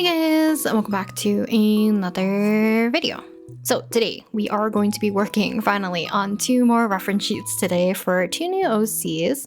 Hey guys, and welcome back to another video. So today we are going to be working finally on 2 more reference sheets today for 2 new OCs.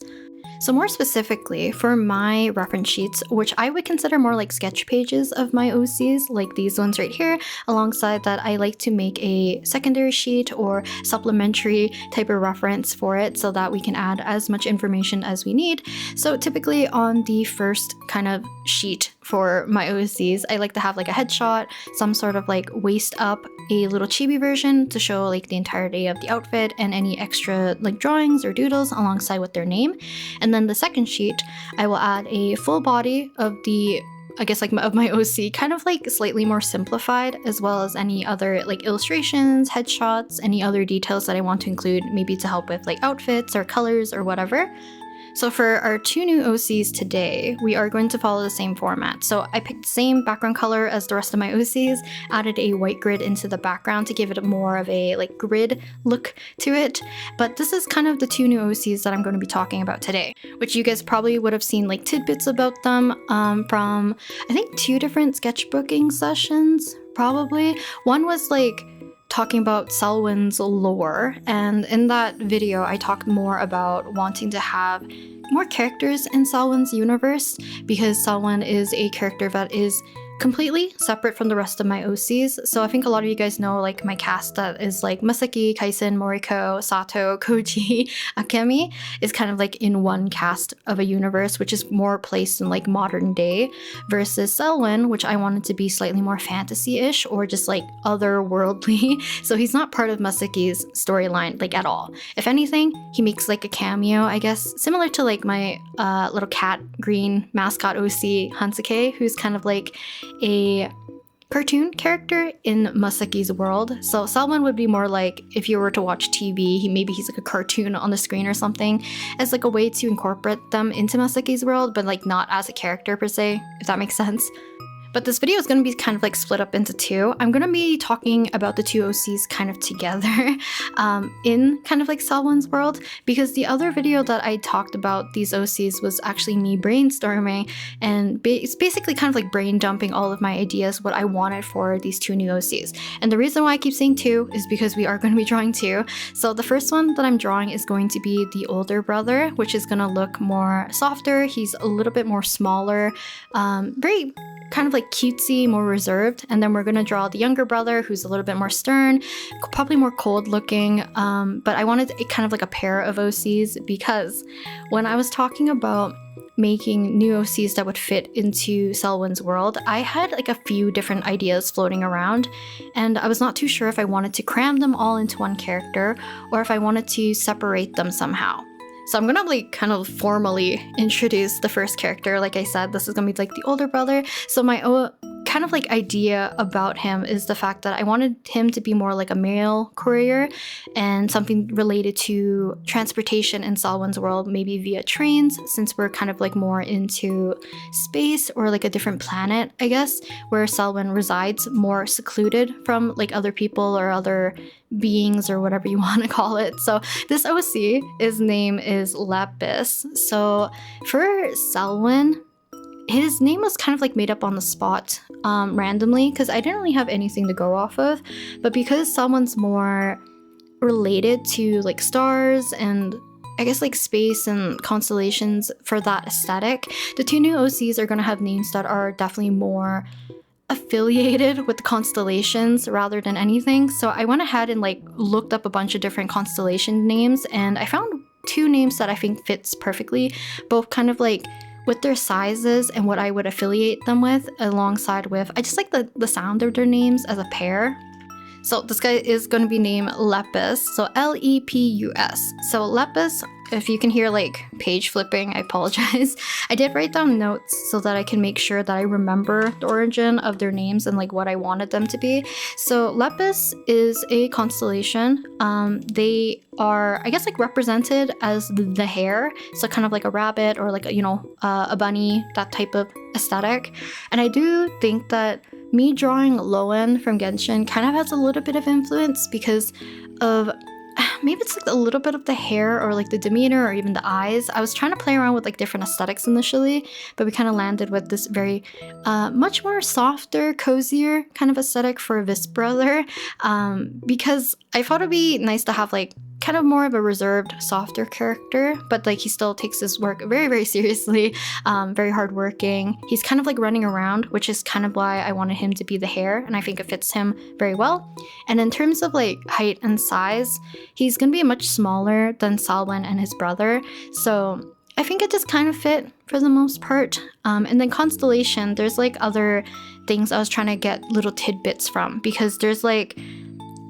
So more specifically, for my reference sheets, which I would consider more like sketch pages of my OCs, like these ones right here, alongside that I like to make a secondary sheet or supplementary type of reference for it so that we can add as much information as we need. So typically on the first kind of sheet for my OCs, I like to have like a headshot, some sort of like waist up, a little chibi version to show like the entirety of the outfit and any extra like drawings or doodles alongside with their name. And then the second sheet, I will add a full body of the, I guess like of my OC, kind of like slightly more simplified, as well as any other like illustrations, headshots, any other details that I want to include, maybe to help with like outfits or colors or whatever. So for our 2 new OCs today, we are going to follow the same format. So I picked the same background color as the rest of my OCs, added a white grid into the background to give it more of a like grid look to it. But this is kind of the 2 new OCs that I'm going to be talking about today, which you guys probably would have seen like tidbits about them from I think 2 different sketchbooking sessions, probably. One was like talking about Selwyn's lore, and in that video I talked more about wanting to have more characters in Selwyn's universe, because Selwyn is a character that is completely separate from the rest of my OCs. So I think a lot of you guys know like my cast that is like Masaki, Kaisen, Moriko, Sato, Koji, Akemi is kind of like in one cast of a universe, which is more placed in like modern day, versus Selwyn, which I wanted to be slightly more fantasy-ish or just like otherworldly. So he's not part of Masaki's storyline like at all. If anything, he makes like a cameo, I guess, similar to like my little cat green mascot OC Hansuke, who's kind of like a cartoon character in Masaki's world. So Selwyn would be more like if you were to watch TV, he's like a cartoon on the screen or something, as like a way to incorporate them into Masaki's world, but like not as a character per se, if that makes sense. But this video is going to be kind of like split up into 2. I'm going to be talking about the 2 OCs kind of together in kind of like Selwyn's world, because the other video that I talked about these OCs was actually me brainstorming, and it's basically kind of like brain dumping all of my ideas, what I wanted for these 2 new OCs. And the reason why I keep saying 2 is because we are going to be drawing 2. So the first one that I'm drawing is going to be the older brother, which is going to look more softer. He's a little bit more smaller, very kind of like cutesy, more reserved. And then we're gonna draw the younger brother, who's a little bit more stern, probably more cold looking. But I wanted kind of like a pair of OCs, because when I was talking about making new OCs that would fit into Selwyn's world, I had like a few different ideas floating around, and I was not too sure if I wanted to cram them all into one character or if I wanted to separate them somehow. So I'm gonna like kind of formally introduce the first character. Like I said, this is gonna be like the older brother. So my kind of like idea about him is the fact that I wanted him to be more like a mail courier and something related to transportation in Selwyn's world, maybe via trains, since we're kind of like more into space or like a different planet, I guess, where Selwyn resides, more secluded from like other people or other beings or whatever you want to call it. So this OC, his name is Lepus. So for Selwyn, his name was kind of like made up on the spot randomly, because I didn't really have anything to go off of. But because Selwyn's more related to like stars and I guess like space and constellations for that aesthetic, the 2 new OCs are going to have names that are definitely more affiliated with the constellations rather than anything. So I went ahead and like looked up a bunch of different constellation names, and I found 2 names that I think fits perfectly, both kind of like with their sizes and what I would affiliate them with, alongside with, I just like the sound of their names as a pair. So this guy is going to be named Lepus, so Lepus. So Lepus, if you can hear like page flipping, I apologize. I did write down notes so that I can make sure that I remember the origin of their names and like what I wanted them to be. So Lepus is a constellation. They are, I guess, like represented as the hare, so kind of like a rabbit or like a bunny, that type of aesthetic. And I do think that me drawing Loen from Genshin kind of has a little bit of influence because of maybe it's like a little bit of the hair or like the demeanor or even the eyes. I was trying to play around with like different aesthetics initially, but we kind of landed with this very much more softer, cozier kind of aesthetic for this brother, because I thought it'd be nice to have like kind of more of a reserved, softer character, but like he still takes his work very, very seriously, very hardworking. He's kind of like running around, which is kind of why I wanted him to be the hair, and I think it fits him very well. And in terms of like height and size, he's gonna be much smaller than Salwen and his brother, so I think it just kind of fit for the most part. And then constellation, there's like other things I was trying to get little tidbits from, because there's like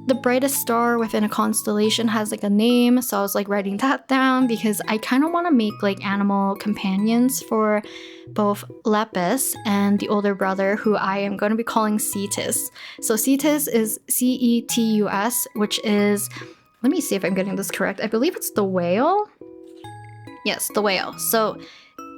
the brightest star within a constellation has like a name, so I was like writing that down because I kind of want to make like animal companions for both Lepus and the older brother, who I am going to be calling Cetus. So Cetus is Cetus, which is, let me see if I'm getting this correct, I believe it's the whale. Yes, the whale. So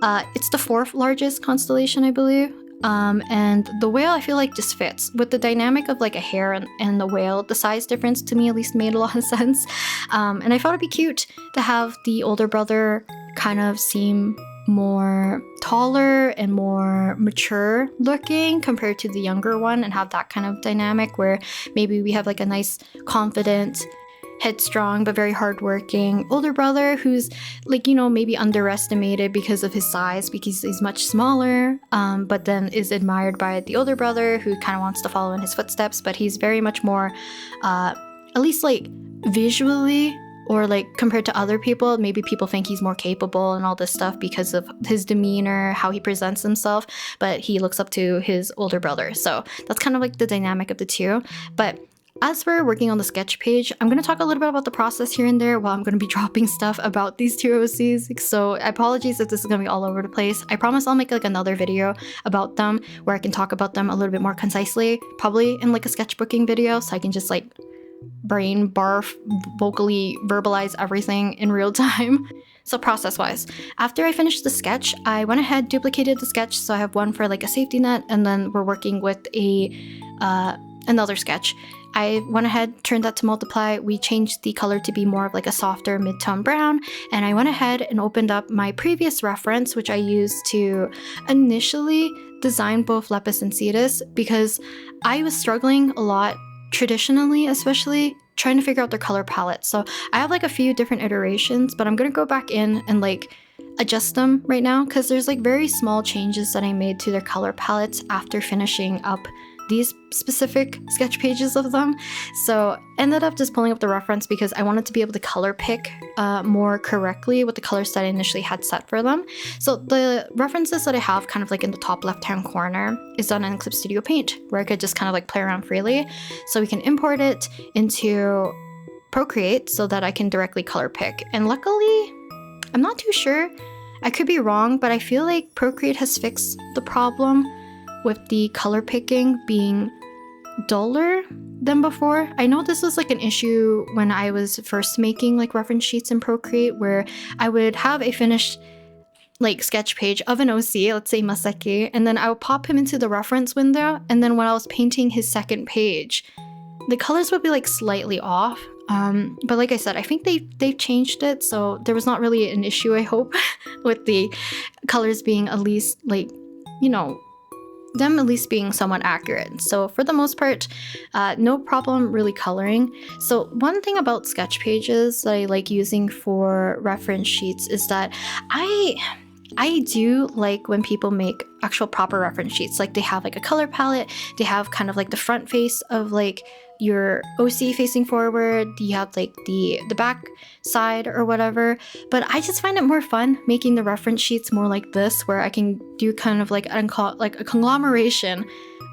it's the 4th largest constellation, I believe. And the whale I feel like just fits with the dynamic of like a hare and the whale. The size difference to me at least made a lot of sense, and I thought it'd be cute to have the older brother kind of seem more taller and more mature looking compared to the younger one, and have that kind of dynamic where maybe we have like a nice confident, headstrong but very hardworking older brother who's like, you know, maybe underestimated because of his size, because he's much smaller, but then is admired by the older brother who kind of wants to follow in his footsteps, but he's very much more at least like visually, or like compared to other people, maybe people think he's more capable and all this stuff because of his demeanor, how he presents himself, but he looks up to his older brother. So that's kind of like the dynamic of the two. But as we're working on the sketch page, I'm going to talk a little bit about the process here and there while I'm going to be dropping stuff about these two OCs. So apologies if this is going to be all over the place. I promise I'll make like another video about them where I can talk about them a little bit more concisely, probably in like a sketchbooking video, so I can just like brain barf, vocally verbalize everything in real time. So process-wise, after I finished the sketch, I went ahead, duplicated the sketch, so I have one for like a safety net, and then we're working with another sketch. I went ahead, turned that to multiply. We changed the color to be more of like a softer mid-tone brown, and I went ahead and opened up my previous reference, which I used to initially design both Lepus and Cetus, because I was struggling a lot traditionally, especially trying to figure out their color palette. So I have like a few different iterations, but I'm gonna go back in and like adjust them right now, because there's like very small changes that I made to their color palettes after finishing up these specific sketch pages of them. So ended up just pulling up the reference because I wanted to be able to color pick more correctly with the colors that I initially had set for them. So the references that I have kind of like in the top left hand corner is done in Eclipse Studio Paint, where I could just kind of like play around freely. So we can import it into Procreate so that I can directly color pick. And luckily, I'm not too sure, I could be wrong, but I feel like Procreate has fixed the problem with the color picking being duller than before. I know this was like an issue when I was first making like reference sheets in Procreate, where I would have a finished like sketch page of an OC, let's say Maseki, and then I would pop him into the reference window, and then when I was painting his second page, the colors would be like slightly off. But like I said, I think they've changed it, so there was not really an issue, I hope, with the colors being at least like, you know, them at least being somewhat accurate. So for the most part, no problem really coloring. So one thing about sketch pages that I like using for reference sheets is that I do like when people make actual proper reference sheets. Like they have like a color palette, they have kind of like the front face of like your OC facing forward, you have like the back side or whatever. But I just find it more fun making the reference sheets more like this, where I can do kind of like a conglomeration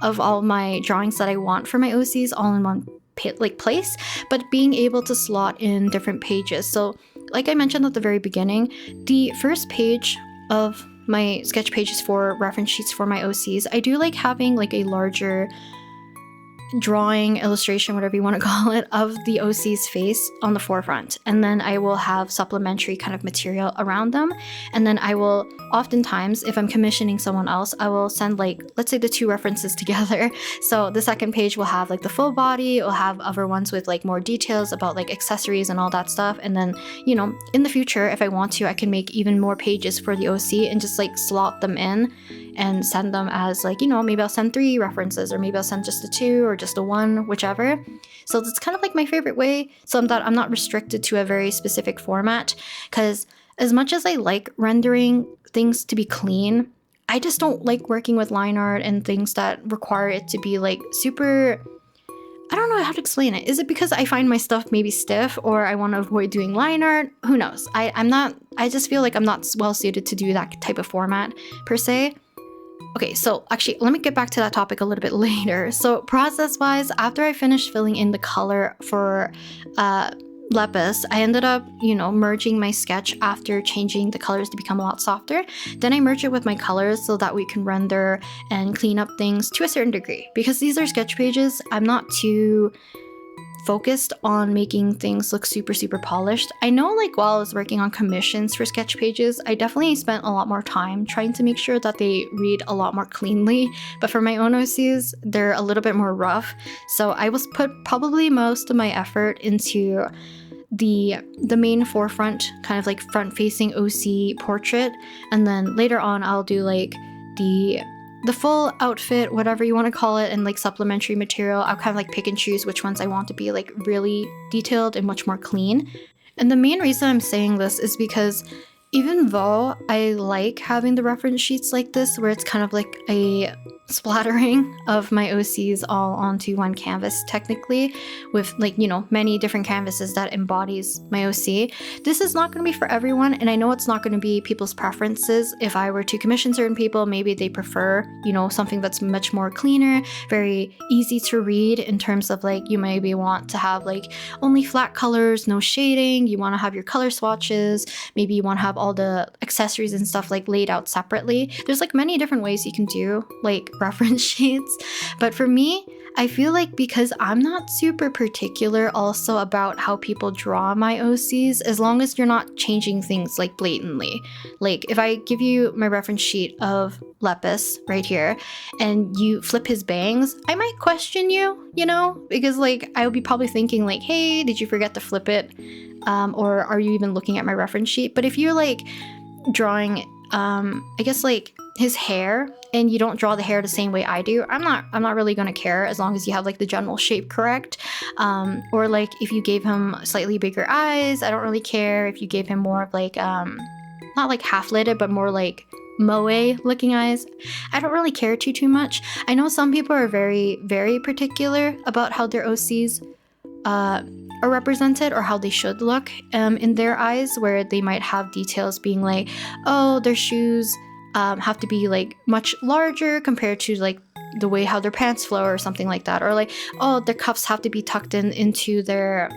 of all my drawings that I want for my OCs all in one place, but being able to slot in different pages. So like I mentioned at the very beginning, the first page of my sketch pages for reference sheets for my OCs, I do like having like a larger drawing, illustration, whatever you want to call it, of the OC's face on the forefront. And then I will have supplementary kind of material around them. And then I will oftentimes, if I'm commissioning someone else, I will send like, let's say the two references together. So the second page will have like the full body, it will have other ones with like more details about like accessories and all that stuff. And then, you know, in the future, if I want to, I can make even more pages for the OC and just like slot them in and send them as like, you know, maybe I'll send 3 references, or maybe I'll send just a 2 or just a 1, whichever. So that's kind of like my favorite way. So I'm not restricted to a very specific format, because as much as I like rendering things to be clean, I just don't like working with line art and things that require it to be like super, I don't know how to explain it. Is it because I find my stuff maybe stiff, or I want to avoid doing line art? Who knows? I just feel like I'm not well suited to do that type of format per se. Okay, so actually, let me get back to that topic a little bit later. So process-wise, after I finished filling in the color for Lepus, I ended up, you know, merging my sketch after changing the colors to become a lot softer. Then I merge it with my colors so that we can render and clean up things to a certain degree. Because these are sketch pages, I'm not too focused on making things look super polished. I know like while I was working on commissions for sketch pages, I definitely spent a lot more time trying to make sure that they read a lot more cleanly, but for my own OCs, they're a little bit more rough. So I was put probably most of my effort into the main forefront, kind of like front-facing OC portrait, and then later on I'll do like the full outfit, whatever you want to call it, and like supplementary material. I'll kind of like pick and choose which ones I want to be like really detailed and much more clean. And the main reason I'm saying this is because even though I like having the reference sheets like this, where it's kind of like a splattering of my OCs all onto one canvas technically, with like, you know, many different canvases that embodies my OC, this is not going to be for everyone. And I know it's not going to be people's preferences. If I were to commission certain people, maybe they prefer, you know, something that's much more cleaner, very easy to read in terms of like, you maybe want to have like only flat colors, no shading, you want to have your color swatches, maybe you want to have all the accessories and stuff like laid out separately. There's like many different ways you can do like reference sheets, but for me, I feel like because I'm not super particular also about how people draw my OCs, as long as you're not changing things like blatantly. Like if I give you my reference sheet of Lepus right here and you flip his bangs, I might question you, you know, because like I would be probably thinking like, hey, did you forget to flip it? Or are you even looking at my reference sheet? But if you're like drawing, I guess like his hair, and you don't draw the hair the same way I do, I'm not really gonna care as long as you have like the general shape correct. Or like if you gave him slightly bigger eyes, I don't really care. If you gave him more of like not like half-lidded, but more like moe looking eyes, I don't really care too much. I know some people are very particular about how their OCs are represented or how they should look in their eyes, where they might have details being like, oh, their shoes have to be like much larger compared to like the way how their pants flow or something like that, or like, oh, their cuffs have to be tucked into their,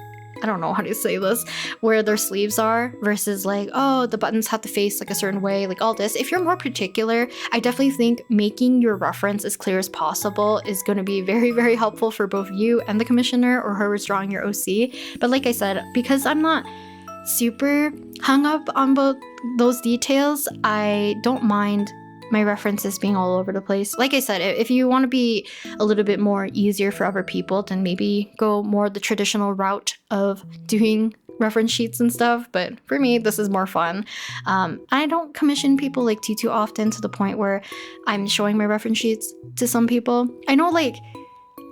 I don't know how to say this, where their sleeves are, versus like, oh, the buttons have to face like a certain way, like all this. If you're more particular, I definitely think making your reference as clear as possible is going to be very helpful for both you and the commissioner or whoever's drawing your OC. But like I said, because I'm not super hung up on both those details, I don't mind my references being all over the place. Like I said, if you want to be a little bit more easier for other people, then maybe go more the traditional route of doing reference sheets and stuff. But for me, this is more fun. I don't commission people like too often, to the point where I'm showing my reference sheets to some people. I know like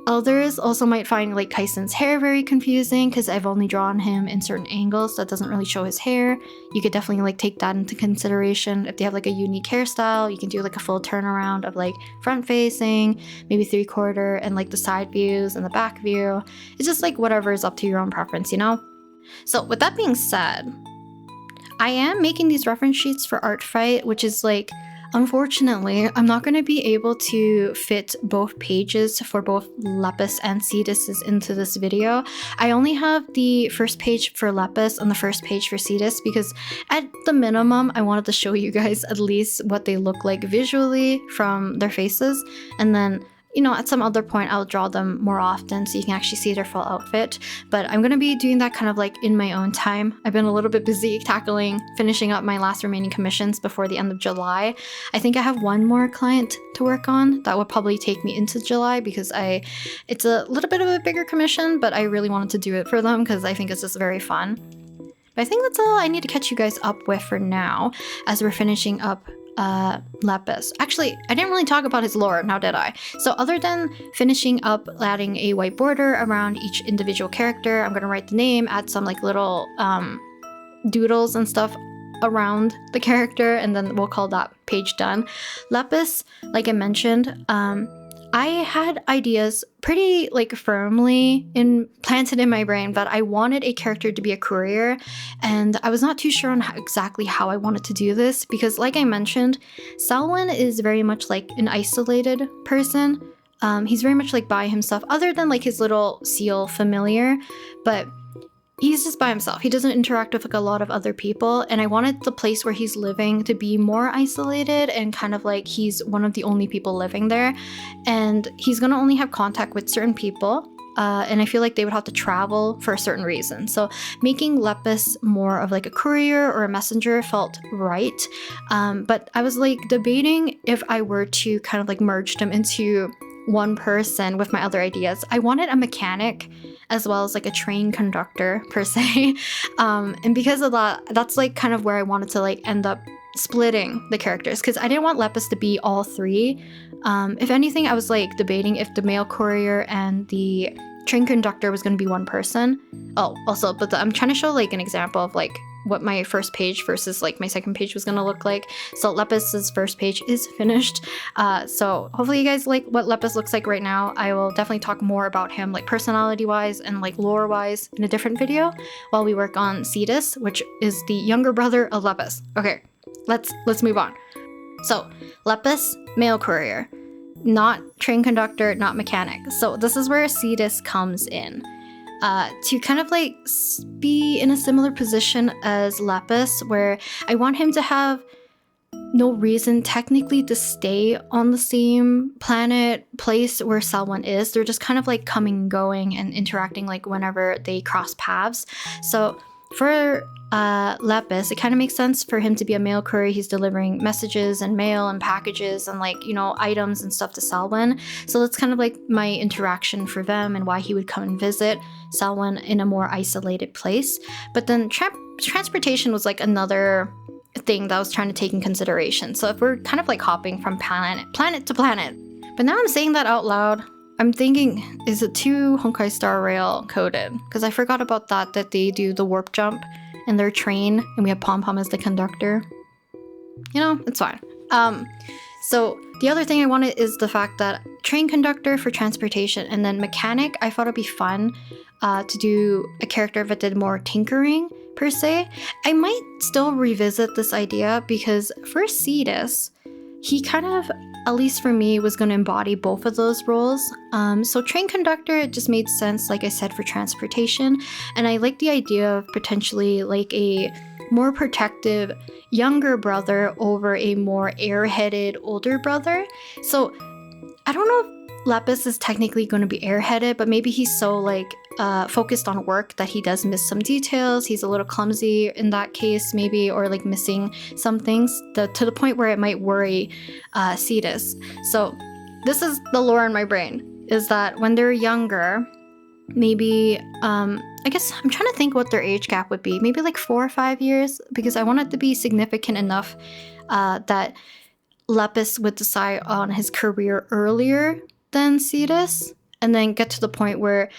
others also might find like Kaisen's hair very confusing, because I've only drawn him in certain angles that doesn't really show his hair. You could definitely like take that into consideration. If they have like a unique hairstyle, you can do like a full turnaround of like front facing, maybe 3/4, and like the side views and the back view. It's just like whatever is up to your own preference, you know? So with that being said, I am making these reference sheets for Artfight, which is like, unfortunately, I'm not going to be able to fit both pages for both Lepus and Cetus into this video. I only have the first page for Lepus and the first page for Cetus, because at the minimum, I wanted to show you guys at least what they look like visually from their faces. And then, you know, at some other point I'll draw them more often so you can actually see their full outfit. But I'm going to be doing that kind of like in my own time. I've been a little bit busy finishing up my last remaining commissions before the end of July. I think I have one more client to work on that would probably take me into July because it's a little bit of a bigger commission, but I really wanted to do it for them because I think it's just very fun. But I think that's all I need to catch you guys up with for now as we're finishing up Lepus. Actually, I didn't really talk about his lore, now did I? So other than finishing up adding a white border around each individual character, I'm gonna write the name, add some like little doodles and stuff around the character, and then we'll call that page done. Lepus, like I mentioned, I had ideas pretty like firmly planted in my brain that I wanted a character to be a courier, and I was not too sure on exactly how I wanted to do this because, like I mentioned, Selwyn is very much like an isolated person. He's very much like by himself, other than like his little seal familiar, but he's just by himself. He doesn't interact with like a lot of other people, and I wanted the place where he's living to be more isolated and kind of like he's one of the only people living there, and he's gonna only have contact with certain people, and I feel like they would have to travel for a certain reason. So making Lepus more of like a courier or a messenger felt right, but I was like debating if I were to kind of like merge them into one person with my other ideas. I wanted a mechanic as well as like a train conductor per se, and because of that, that's like kind of where I wanted to like end up splitting the characters because I didn't want Lepus to be all three. If anything, I was like debating if the mail courier and the train conductor was going to be one person. Oh, also, but I'm trying to show like an example of like what my first page versus like my second page was gonna look like. So Lepus's first page is finished. So hopefully you guys like what Lepus looks like right now. I will definitely talk more about him like personality wise and like lore wise in a different video while we work on Cetus, which is the younger brother of Lepus. Okay, let's move on. So Lepus, mail courier, not train conductor, not mechanic. So this is where Cetus comes in. To kind of like be in a similar position as Lepus, where I want him to have no reason technically to stay on the same place where Selwyn is. They're just kind of like coming and going and interacting like whenever they cross paths. So for Lepus, it kind of makes sense for him to be a mail courier. He's delivering messages and mail and packages and like, you know, items and stuff to Selwyn. So that's kind of like my interaction for them and why he would come and visit Selwyn in a more isolated place. But then transportation was like another thing that I was trying to take in consideration. So if we're kind of like hopping from planet to planet, but now I'm saying that out loud, I'm thinking, is it 2 Honkai Star Rail coded? Because I forgot about that they do the warp jump in their train, and we have Pom Pom as the conductor. You know, it's fine. So the other thing I wanted is the fact that train conductor for transportation, and then mechanic, I thought it'd be fun to do a character that did more tinkering per se. I might still revisit this idea because for Cetus, he kind of, at least for me, was going to embody both of those roles. So train conductor, it just made sense, like I said, for transportation. And I like the idea of potentially like a more protective younger brother over a more airheaded older brother. So I don't know if Lepus is technically going to be airheaded, but maybe he's so like focused on work that he does miss some details. He's a little clumsy in that case, maybe, or like missing some things to the point where it might worry Cetus. So this is the lore in my brain, is that when they're younger, maybe I guess I'm trying to think what their age gap would be, maybe like 4 or 5 years, because I want it to be significant enough that Lepus would decide on his career earlier than Cetus, and then get to the point where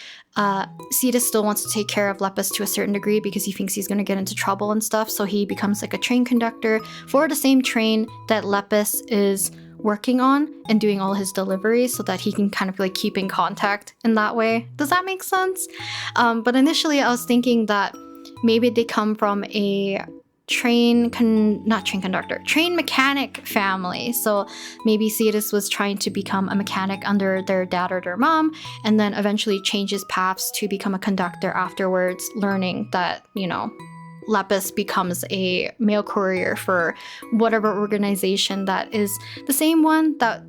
Cetus still wants to take care of Lepus to a certain degree because he thinks he's going to get into trouble and stuff, so he becomes like a train conductor for the same train that Lepus is working on and doing all his deliveries so that he can kind of like keep in contact in that way. Does that make sense? But initially I was thinking that maybe they come from a train mechanic family. So maybe Cetus was trying to become a mechanic under their dad or their mom, and then eventually changes paths to become a conductor afterwards, learning that, you know, Lepus becomes a mail courier for whatever organization that is the same one that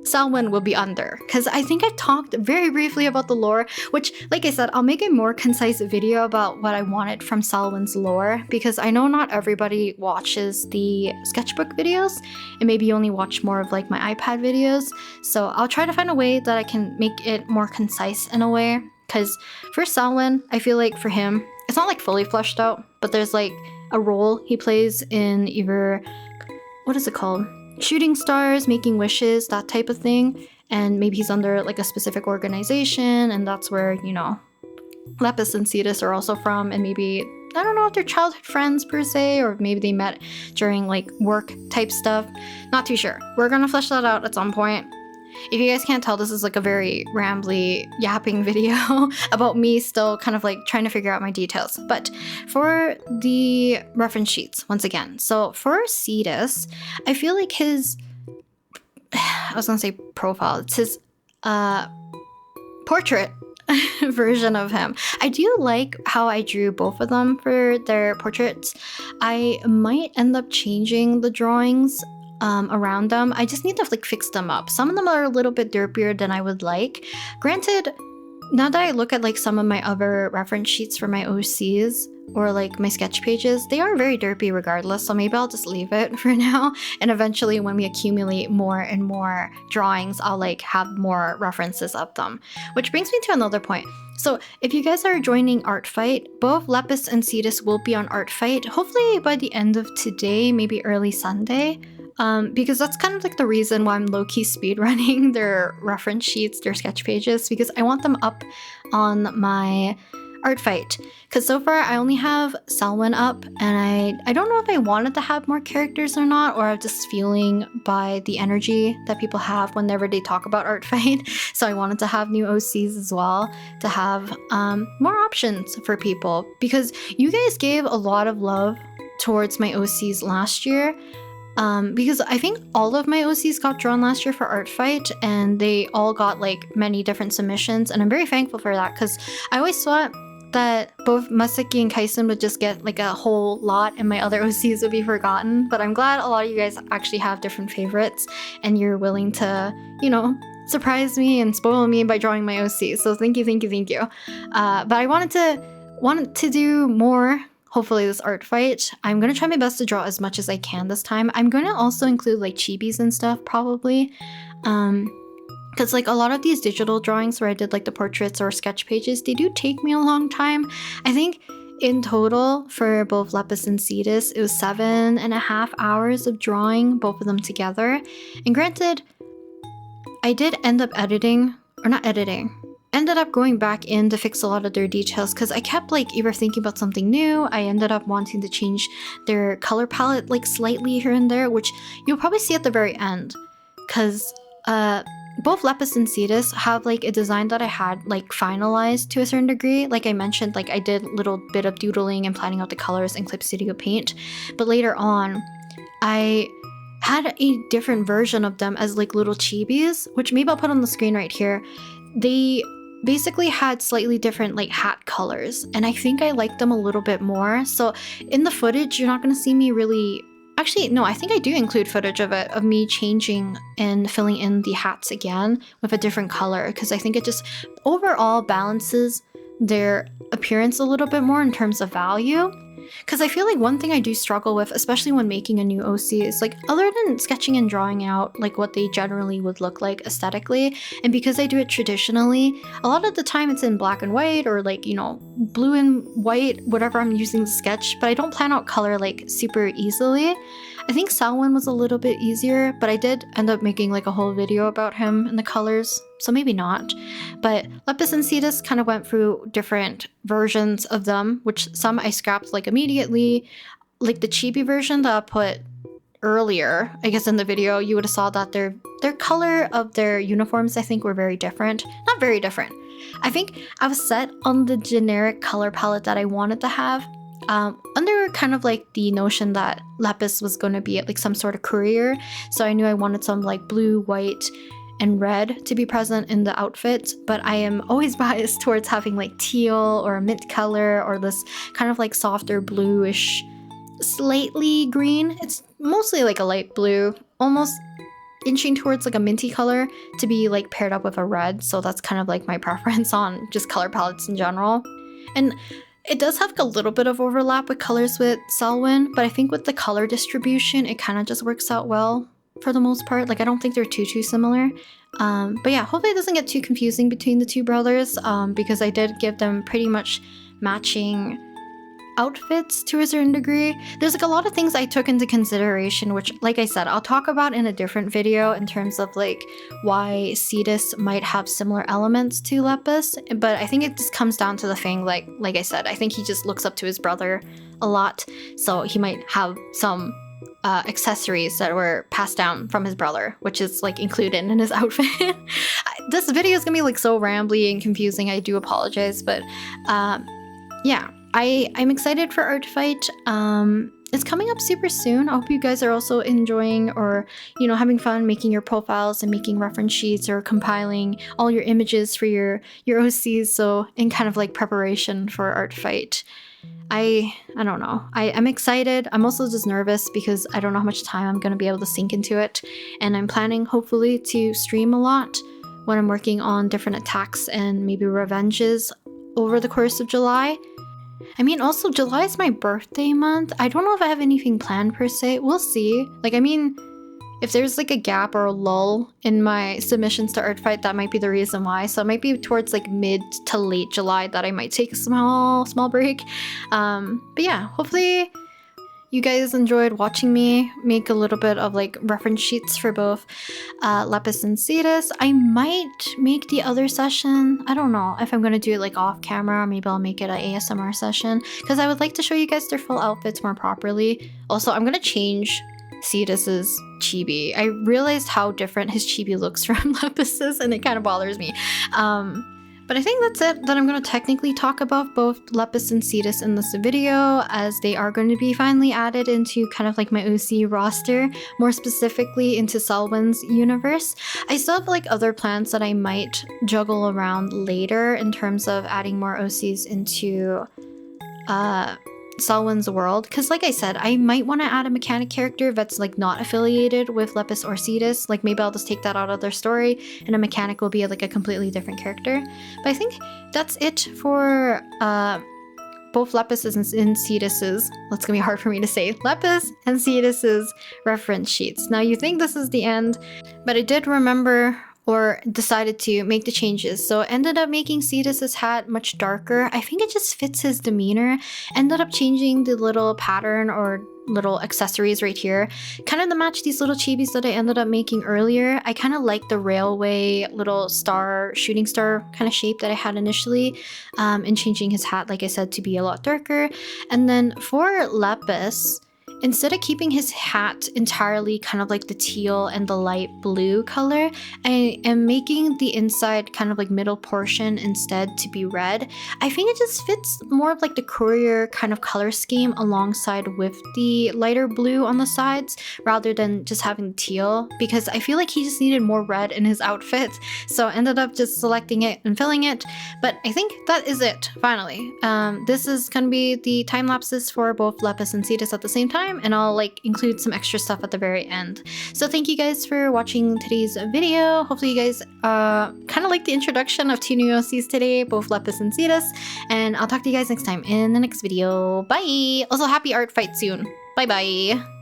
Selwyn will be under, because I think I talked very briefly about the lore, which, like I said, I'll make a more concise video about what I wanted from Selwyn's lore, because I know not everybody watches the sketchbook videos, and maybe you only watch more of like my iPad videos, so I'll try to find a way that I can make it more concise in a way, because for Selwyn, I feel like for him, it's not like fully fleshed out, but there's like a role he plays in either, what is it called? Shooting stars, making wishes, that type of thing. And maybe he's under like a specific organization, and that's where, you know, Lepus and Cetus are also from, and maybe, I don't know if they're childhood friends per se, or maybe they met during like work type stuff. Not too sure. We're gonna flesh that out at some point. If you guys can't tell, this is like a very rambly, yapping video about me still kind of like trying to figure out my details. But for the reference sheets, once again, so for Cetus, I feel like his, I was gonna say profile, it's his portrait version of him. I do like how I drew both of them for their portraits. I might end up changing the drawings around them. I just need to like fix them up. Some of them are a little bit derpier than I would like. Granted, now that I look at like some of my other reference sheets for my OCs or like my sketch pages, they are very derpy regardless, so maybe I'll just leave it for now, and eventually when we accumulate more and more drawings, I'll like have more references of them. Which brings me to another point. So if you guys are joining Artfight, both Lepus and Cetus will be on Artfight, hopefully by the end of today, maybe early Sunday. Because that's kind of like the reason why I'm low-key speedrunning their reference sheets, their sketch pages, because I want them up on my Artfight. Because so far I only have Selwyn up, and I don't know if I wanted to have more characters or not, or I'm just feeling by the energy that people have whenever they talk about Artfight. So I wanted to have new OCs as well, to have more options for people, because you guys gave a lot of love towards my OCs last year. Because I think all of my OCs got drawn last year for Artfight, and they all got like many different submissions, and I'm very thankful for that, because I always thought that both Masaki and Kaisen would just get like a whole lot and my other OCs would be forgotten, but I'm glad a lot of you guys actually have different favorites and you're willing to, you know, surprise me and spoil me by drawing my OCs, so thank you, thank you, thank you. But I wanted to do more. Hopefully this Artfight. I'm gonna try my best to draw as much as I can this time. I'm gonna also include like chibis and stuff probably, because like a lot of these digital drawings where I did like the portraits or sketch pages, they do take me a long time. I think in total for both Lepus and Cetus, it was 7.5 hours of drawing both of them together. And granted, I did end up ended up going back in to fix a lot of their details, because I kept like either thinking about something new. I ended up wanting to change their color palette like slightly here and there, which you'll probably see at the very end, because both Lepus and Cetus have like a design that I had like finalized to a certain degree. Like I mentioned, like I did a little bit of doodling and planning out the colors in Clip Studio Paint, but later on I had a different version of them as like little chibis, which maybe I'll put on the screen right here. They basically had slightly different like hat colors, and I think I liked them a little bit more. So in the footage, you're not going to see me really... Actually, no, I think I do include footage of it, of me changing and filling in the hats again with a different color, because I think it just overall balances their appearance a little bit more in terms of value. Because I feel like one thing I do struggle with, especially when making a new OC, is like, other than sketching and drawing out like what they generally would look like aesthetically, and because I do it traditionally, a lot of the time it's in black and white, or like, you know, blue and white, whatever I'm using to sketch, but I don't plan out color like super easily. I think Selwyn was a little bit easier, but I did end up making like a whole video about him and the colors, so maybe not. But Lepus and Cetus kind of went through different versions of them, which some I scrapped like immediately. Like the chibi version that I put earlier, I guess in the video, you would have saw that their color of their uniforms, I think, were very different. Not very different. I think I was set on the generic color palette that I wanted to have, under kind of like the notion that Lepus was going to be like some sort of courier, so I knew I wanted some like blue, white, and red to be present in the outfit, but I am always biased towards having like teal or a mint color, or this kind of like softer bluish, slightly green. It's mostly like a light blue, almost inching towards like a minty color to be like paired up with a red. So that's kind of like my preference on just color palettes in general. And it does have a little bit of overlap with colors with Selwyn, but I think with the color distribution, it kind of just works out well for the most part. Like I don't think they're too similar. But yeah, hopefully it doesn't get too confusing between the two brothers, because I did give them pretty much matching outfits to a certain degree. There's like a lot of things I took into consideration, which like I said, I'll talk about in a different video in terms of like why Cetus might have similar elements to Lepus, but I think it just comes down to the thing, like I said, I think he just looks up to his brother a lot, so he might have some accessories that were passed down from his brother, which is like included in his outfit. This video is gonna be like so rambly and confusing, I do apologize, but yeah, I'm excited for Artfight. It's coming up super soon. I hope you guys are also enjoying or, you know, having fun making your profiles and making reference sheets or compiling all your images for your OCs. So in kind of like preparation for Artfight. I don't know. I'm excited. I'm also just nervous because I don't know how much time I'm going to be able to sink into it. And I'm planning hopefully to stream a lot when I'm working on different attacks and maybe revenges over the course of July. I mean, also July is my birthday month. I don't know if I have anything planned per se. We'll see. Like, I mean, if there's like a gap or a lull in my submissions to Artfight, that might be the reason why. So it might be towards like mid to late July that I might take a small break. But yeah, hopefully you guys enjoyed watching me make a little bit of like reference sheets for both Lepus and Cetus. I might make the other session. I don't know if I'm gonna do it like off camera, or maybe I'll make it an ASMR session because I would like to show you guys their full outfits more properly. Also, I'm gonna change Cetus's chibi. I realized how different his chibi looks from Lepus's and it kind of bothers me. But I think that's it that I'm going to technically talk about both Lepus and Cetus in this video, as they are going to be finally added into kind of like my OC roster, more specifically into Selwyn's universe. I still have like other plans that I might juggle around later in terms of adding more OCs into Selwyn's world, because like I said, I might want to add a mechanic character that's like not affiliated with Lepus or Cetus. Like maybe I'll just take that out of their story and a mechanic will be like a completely different character. But I think that's it for both Lepus's and Cetus's, that's gonna be hard for me to say, Lepus and Cetus's reference sheets. Now you think this is the end, but I did remember or decided to make the changes. So ended up making Cetus's hat much darker. I think it just fits his demeanor. Ended up changing the little pattern or little accessories right here, kind of to match these little chibis that I ended up making earlier. I kind of like the railway little star, shooting star kind of shape that I had initially, and changing his hat, like I said, to be a lot darker. And then for Lepus, instead of keeping his hat entirely kind of like the teal and the light blue color, I am making the inside kind of like middle portion instead to be red. I think it just fits more of like the courier kind of color scheme alongside with the lighter blue on the sides rather than just having teal, because I feel like he just needed more red in his outfit. So I ended up just selecting it and filling it. But I think that is it, finally. This is gonna be the time lapses for both Lepus and Cetus at the same time, and I'll like include some extra stuff at the very end. So thank you guys for watching today's video. Hopefully you guys kind of like the introduction of two new OCs today, both Lepus and Cetus, and I'll talk to you guys next time in the next video. Bye! Also, happy Artfight soon. Bye bye!